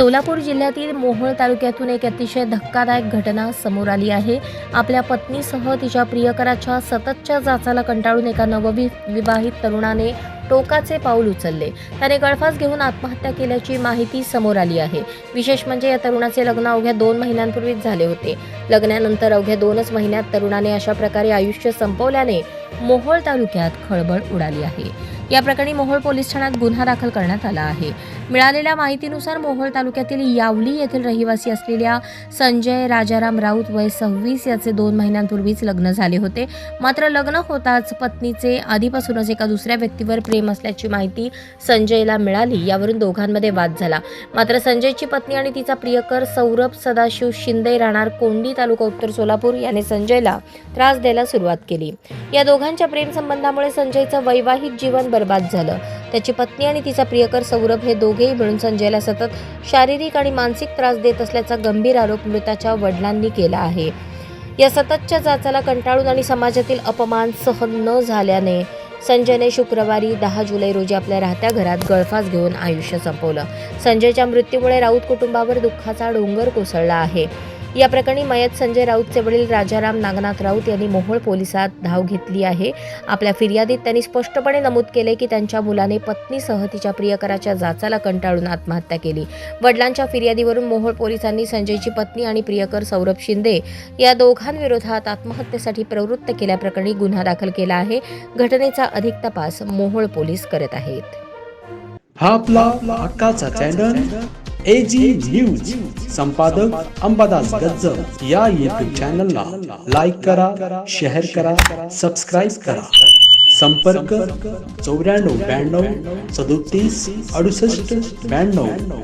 सोलापूर जिल्ह्यातील मोहोळ तालुक्यातून एक अतिशय धक्कादायक घटना समोर आली आहे। आपल्या पत्नीसह तिच्या प्रियकराच्या सततच्या जाचाला कंटाळून एका नवविवाहित तरुणाने टोकाचे पाऊल उचलले। त्याने गळफास घेऊन आत्महत्या केल्याची माहिती समोर आली आहे। विशेष म्हणजे या तरुणाचे लग्न अवघ्या 2 महिन्यांपूर्वीच झाले होते। लग्नानंतर अवघ्या 2च महिन्यात तरुणाने अशा प्रकारे आयुष्य संपवल्याने मोहोळ तालुक्यात खळबळ उडाली आहे। या प्रकरणी मोहोळ पोलीस ठाण्यात गुन्हा दाखल करण्यात आला आहे। मिळालेल्या माहितीनुसार मोहोळ तालुक्यातील यावली येथील रहिवासी असलेल्या संजय राजाराम राऊत वय 26 याचे 2 महिन्यांपूर्वीच लग्न झाले होते। मात्र लग्न होताच पत्नीचे आधीपासूनच एका दुसऱ्या व्यक्तीवर प्रेम असल्याची माहिती संजयला मिळाली। यावरून दोघांमध्ये वाद झाला। मात्र संजयची पत्नी आणि तिचा प्रियकर सौरभ सदाशिव शिंदे राहणार कोंडी तालुका उत्तर सोलापूर याने संजयला त्रास द्यायला सुरुवात केली। या दोघांच्या प्रेम संबंधामुळे संजयचं वैवाहिक जीवन बर्बाद झालं। त्याची पत्नी आणि तिचा प्रियकर सौरभ हे दोघेही मिळून संजयला सतत शारीरिक आणि मानसिक त्रास देत असल्याचा गंभीर आरोप मृताच्या वडिलांनी केला आहे। या सततच्या जाचाला कंटाळून आणि समाजातील अपमान सहन न झाल्याने संजयने शुक्रवारी 10 जुलै रोजी आपल्या राहत्या घरात गळफास घेऊन आयुष्य संपवलं। संजयच्या मृत्यूमुळे राऊत कुटुंबावर दुःखाचा डोंगर कोसळला आहे। या प्रकरणी मयत संजय राऊतचे वडील राजाराम नागनाथ राऊत यांनी मोहोळ पोलिसात धाव घेतली आहे। आपल्या फिर्यादीत त्यांनी स्पष्टपणे नमूद केले की त्यांच्या मुलाने पत्नीसह तिच्या प्रियकराच्या जाचाला कंटाळून आत्महत्या केली। वडिलांच्या फिर्यादीवरून मोहोळ पोलिसांनी संजयची पत्नी आणि प्रियकर सौरभ शिंदे या दोघांविरोधात आत्महत्येसाठी प्रवृत्त केल्याप्रकरणी गुन्हा दाखल केला आहे। घटनेचा अधिक तपास मोहोळ पोलीस करत आहेत। हा आपला हक्काचा चॅनल AG न्यूज संपादक अंबादास गज्जर या YouTube चॅनलला लाईक करा, शेअर करा, सबस्क्राईब करा। संपर्क 94 92 37 68 92।